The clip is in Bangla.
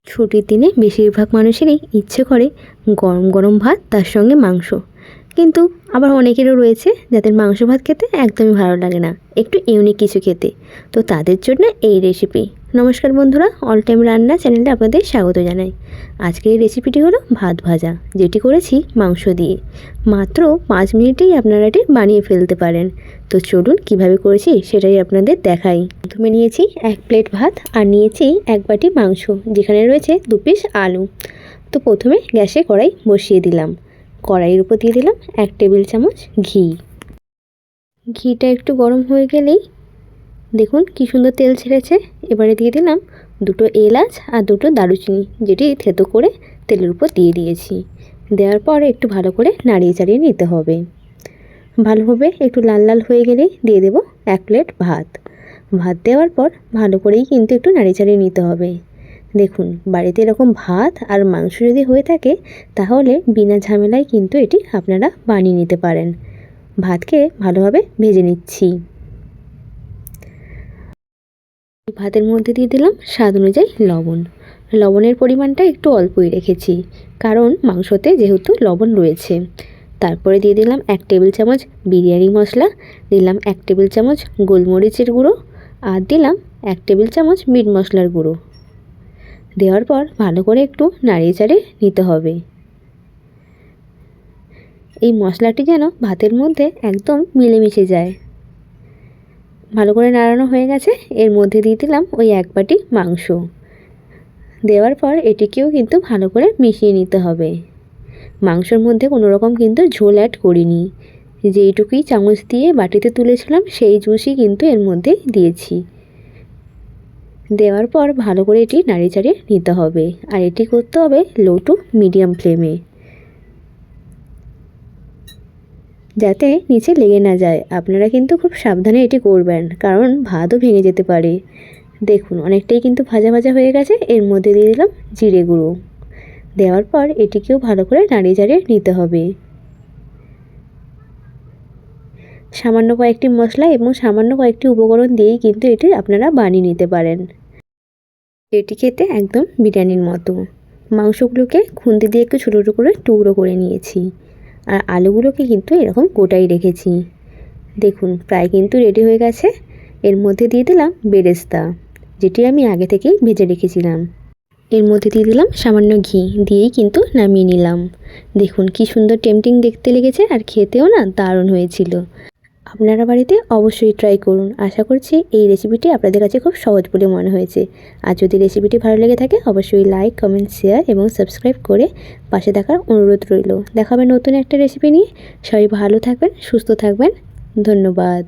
ছুটির দিনে বেশিরভাগ মানুষেরই ইচ্ছে করে গরম গরম ভাত, তার সঙ্গে মাংস। কিন্তু আবার অনেকেরও রয়েছে যাদের মাংস ভাত খেতে একদমই ভালো লাগে না, একটু ইউনিক কিছু খেতে। তো তাদের জন্য এই রেসিপি। নমস্কার বন্ধুরা, অল টাইম রান্না চ্যানেলে আপনাদের স্বাগত জানাই। আজকের এই রেসিপিটি হলো ভাত ভাজা, যেটি করেছি মাংস দিয়ে। মাত্র 5 মিনিটেই আপনারা এটি বানিয়ে ফেলতে পারেন। তো চলুন কিভাবে করেছি সেটাই আপনাদের দেখাই। প্রথমে নিয়েছি 1 প্লেট ভাত আর নিয়েছি 1 বাটি মাংস, যেখানে রয়েছে 2 পিস আলু। তো প্রথমে গ্যাসে কড়াই বসিয়ে দিলাম। কড়াইয়ের উপর দিয়ে দিলাম 1 টেবিল চামচ ঘি। ঘিটা একটু গরম হয়ে গেলেই দেখুন কি সুন্দর তেল ছেড়েছে। এবারে দিয়ে দিলাম 2টো এলাচ আর 2টো দারুচিনি, যেটি থেতো করে তেলের উপর দিয়ে দিয়েছি। দেওয়ার পর একটু ভালো করে নাড়িয়ে চাড়িয়ে নিতে হবে। ভালোভাবে একটু লাল লাল হয়ে গেলেই দিয়ে দেব 1 প্লেট ভাত। ভাত দেওয়ার পর ভালো করেই কিন্তু একটু নাড়িয়ে চাড়িয়ে নিতে হবে। দেখুন, বাড়িতে এরকম ভাত আর মাংস যদি হয়ে থাকে তাহলে বিনা ঝামেলায় কিন্তু এটি আপনারা বানিয়ে নিতে পারেন। ভাতকে ভালোভাবে ভেজে নিচ্ছি। ভাতের মধ্যে দিয়ে দিলাম স্বাদ অনুযায়ী লবণ। লবণের পরিমাণটা একটু অল্পই রেখেছি, কারণ মাংসতে যেহেতু লবণ রয়েছে। তারপরে দিয়ে দিলাম 1 টেবিল চামচ বিরিয়ানি মশলা, দিলাম 1 টেবিল চামচ গোলমরিচের গুঁড়ো, আর দিলাম 1 টেবিল চামচ মিট মশলার গুঁড়ো। দেওয়ার পর ভালো করে একটু নাড়িয়ে চাড়িয়ে নিতে হবে। এই মশলাটি যেন ভাতের মধ্যে একদম মিলেমিশে যায়। ভালো করে নাড়ানো হয়ে গেছে। এর মধ্যে দিয়ে দিলাম ওই 1 বাটি মাংস। দেওয়ার পর এটিকেও কিন্তু ভালো করে মিশিয়ে নিতে হবে। মাংসের মধ্যে কোনো রকম কিন্তু ঝোল অ্যাড করিনি। যেইটুকুই চামচ দিয়ে বাটিতে তুলেছিলাম সেই জুসই কিন্তু এর মধ্যে দিয়েছি। দেওয়ার পর ভালো করে এটি নাড়িয়ে চাড়িয়ে নিতে হবে, আর এটি করতে হবে লো টু মিডিয়াম ফ্লেমে, যাতে নিচে লেগে না যায়। আপনারা কিন্তু খুব সাবধানে এটি করবেন, কারণ ভাতও ভেঙে যেতে পারে। দেখুন, অনেকটাই কিন্তু ভাজা ভাজা হয়ে গেছে। এর মধ্যে দিয়ে দিলাম জিরে গুঁড়ো। দেওয়ার পর এটিকেও ভালো করে নাড়িয়ে চাড়িয়ে নিতে হবে। সামান্য কয়েকটি মশলা এবং সামান্য কয়েকটি উপকরণ দিয়েই কিন্তু এটি আপনারা বানিয়ে নিতে পারেন। এটি খেতে একদম বিরিয়ানির মতো। মাংসগুলোকে খুন্তি দিয়ে একটু ছোটো ছোটো করে টুকরো করে নিয়েছি, আর আলুগুলোকে কিন্তু এরকম গোটাই রেখেছি। দেখুন, প্রায় কিন্তু রেডি হয়ে গেছে। এর মধ্যে দিয়ে দিলাম বেরেস্তা, যেটি আমি আগে থেকেই ভেজে রেখেছিলাম। এর মধ্যে দিয়ে দিলাম সামান্য ঘি, দিয়েই কিন্তু নামিয়ে নিলাম। দেখুন কি সুন্দর টেম্পটিং দেখতে লেগেছে, আর খেতেও না দারুণ হয়েছিল। আপনারা বাড়িতে অবশ্যই ট্রাই করুন। আশা করছি এই রেসিপিটি আপনাদের কাছে খুব সহজ বলে মনে হয়েছে। আর যদি রেসিপিটি ভালো লেগে থাকে অবশ্যই লাইক, কমেন্ট, শেয়ার এবং সাবস্ক্রাইব করে পাশে থাকার অনুরোধ রইল। দেখা হবে নতুন একটা রেসিপি নিয়ে। সবাই ভালো থাকবেন, সুস্থ থাকবেন। ধন্যবাদ।